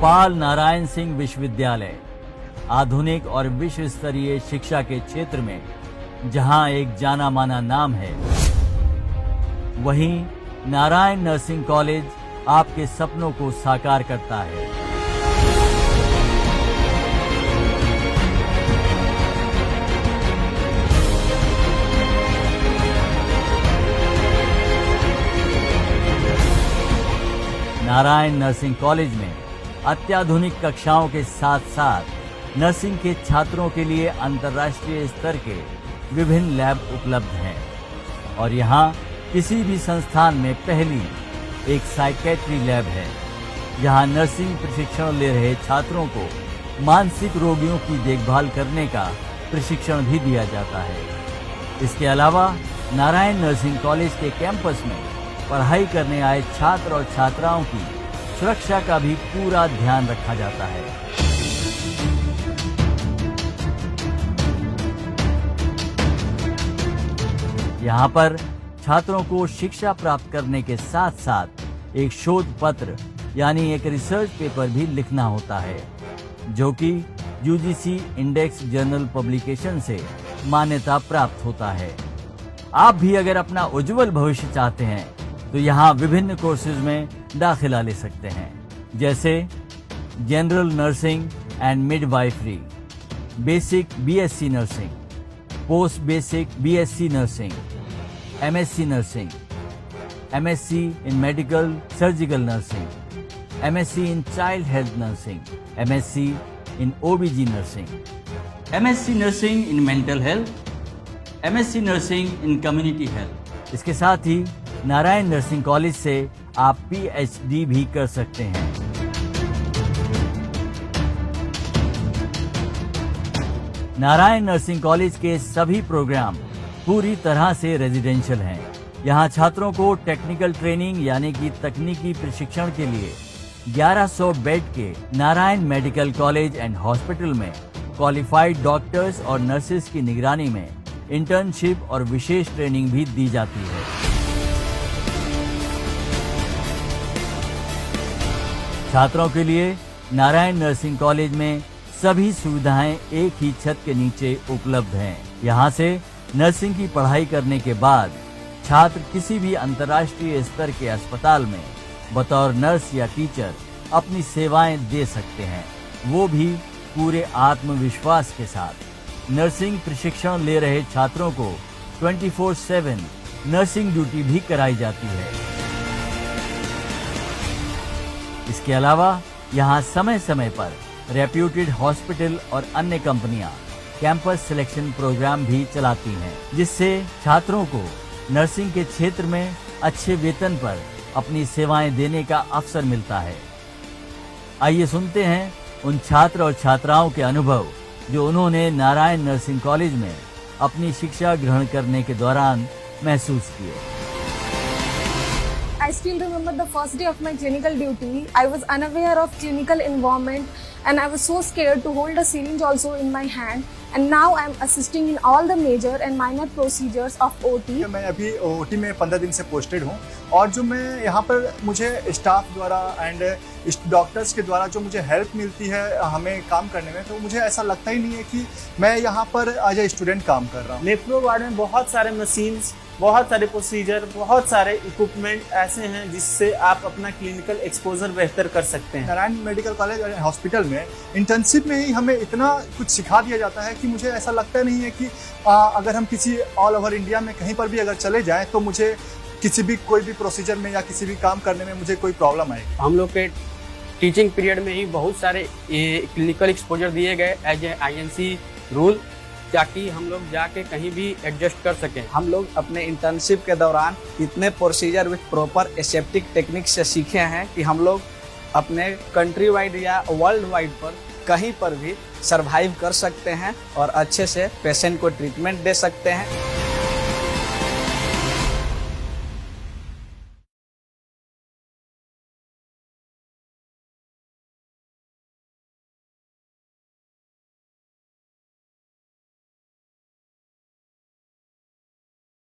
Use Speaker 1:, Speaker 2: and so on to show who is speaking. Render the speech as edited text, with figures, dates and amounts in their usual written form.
Speaker 1: गोपाल नारायण सिंह विश्वविद्यालय आधुनिक और विश्व स्तरीय शिक्षा के क्षेत्र में जहां एक जाना माना नाम है, वहीं नारायण नर्सिंग कॉलेज आपके सपनों को साकार करता है। नारायण नर्सिंग कॉलेज में अत्याधुनिक कक्षाओं के साथ साथ नर्सिंग के छात्रों के लिए अंतर्राष्ट्रीय स्तर के विभिन्न लैब उपलब्ध हैं और यहाँ किसी भी संस्थान में पहली एक साइकेट्री लैब है। यहाँ नर्सिंग प्रशिक्षण ले रहे छात्रों को मानसिक रोगियों की देखभाल करने का प्रशिक्षण भी दिया जाता है। इसके अलावा नारायण नर्सिंग कॉलेज के कैंपस में पढ़ाई करने आए छात्र और छात्राओं की सुरक्षा का भी पूरा ध्यान रखा जाता है। यहाँ पर छात्रों को शिक्षा प्राप्त करने के साथ साथ एक शोध पत्र यानी एक रिसर्च पेपर भी लिखना होता है, जो कि यूजीसी इंडेक्स जर्नल पब्लिकेशन से मान्यता प्राप्त होता है। आप भी अगर अपना उज्जवल भविष्य चाहते हैं तो यहाँ विभिन्न कोर्सेज में दाखिला ले सकते हैं, जैसे general nursing and midwifery, basic BSc nursing, post basic BSc nursing, MSc nursing, MSc in medical surgical nursing, MSc in child health nursing, MSc in ओबीजी nursing, MSc nursing in mental health, MSc nursing in community health. इसके साथ ही Narayan nursing college से आप PhD भी कर सकते हैं। Narayan nursing college के सभी प्रोग्राम पूरी तरह से रेजिडेंशियल हैं। यहाँ छात्रों को टेक्निकल ट्रेनिंग यानी कि तकनीकी प्रशिक्षण के लिए 1100 बेड के Narayan medical college and hospital में क्वालिफाइड डॉक्टर्स और नर्सेज की निगरानी में इंटर्नशिप और विशेष ट्रेनिंग भी दी जाती है। छात्रों के लिए नारायण नर्सिंग कॉलेज में सभी सुविधाएं एक ही छत के नीचे उपलब्ध हैं। यहाँ से नर्सिंग की पढ़ाई करने के बाद छात्र किसी भी अंतर्राष्ट्रीय स्तर के अस्पताल में बतौर नर्स या टीचर अपनी सेवाएं दे सकते हैं, वो भी पूरे आत्मविश्वास के साथ। नर्सिंग प्रशिक्षण ले रहे छात्रों को 24/7 नर्सिंग ड्यूटी भी कराई जाती है। इसके अलावा यहाँ समय समय पर रेप्यूटेड हॉस्पिटल और अन्य कंपनियां कैंपस सिलेक्शन प्रोग्राम भी चलाती हैं, जिससे छात्रों को नर्सिंग के क्षेत्र में अच्छे वेतन पर अपनी सेवाएं देने का अवसर मिलता है। आइए सुनते हैं उन छात्र और छात्राओं के अनुभव जो उन्होंने नारायण नर्सिंग कॉलेज में अपनी शिक्षा ग्रहण करने के दौरान महसूस किए।
Speaker 2: I still remember the first day of my clinical duty. I was unaware of clinical environment and I was so scared to hold a syringe also in my hand. And now I am assisting in all the major and minor procedures of OT.
Speaker 3: मैं अभी OT में 15 दिन से posted हूँ और जो मैं यहाँ पर मुझे स्टाफ द्वारा एंड डॉक्टर्स के द्वारा जो मुझे हेल्प मिलती है हमें काम करने में, तो मुझे ऐसा लगता ही नहीं है कि मैं यहाँ पर एज ए स्टूडेंट काम कर रहा हूँ।
Speaker 4: नेफ्रो वार्ड में बहुत सारे मशीन्स, बहुत सारे प्रोसीजर, बहुत सारे इक्विपमेंट ऐसे हैं जिससे आप अपना क्लिनिकल एक्सपोजर बेहतर कर सकते हैं।
Speaker 3: नारायण मेडिकल कॉलेज और हॉस्पिटल में इंटर्नशिप में ही हमें इतना कुछ सिखा दिया जाता है कि मुझे ऐसा लगता नहीं है कि अगर हम किसी ऑल ओवर इंडिया में कहीं पर भी अगर चले जाएं तो मुझे किसी भी कोई भी प्रोसीजर में या किसी भी काम करने में मुझे कोई प्रॉब्लम आएगी।
Speaker 5: हम लोग के टीचिंग पीरियड में ही बहुत सारे क्लिनिकल एक्सपोजर दिए गए एज ए INC रूल, ताकि हम लोग जाके कहीं भी एडजस्ट कर सकें।
Speaker 6: हम लोग अपने इंटर्नशिप के दौरान इतने procedure with proper aseptic technique से सीखे हैं कि हम लोग अपने कंट्री वाइड या वर्ल्ड वाइड पर कहीं पर भी सरवाइव कर सकते हैं और अच्छे से पेशेंट को ट्रीटमेंट दे सकते हैं।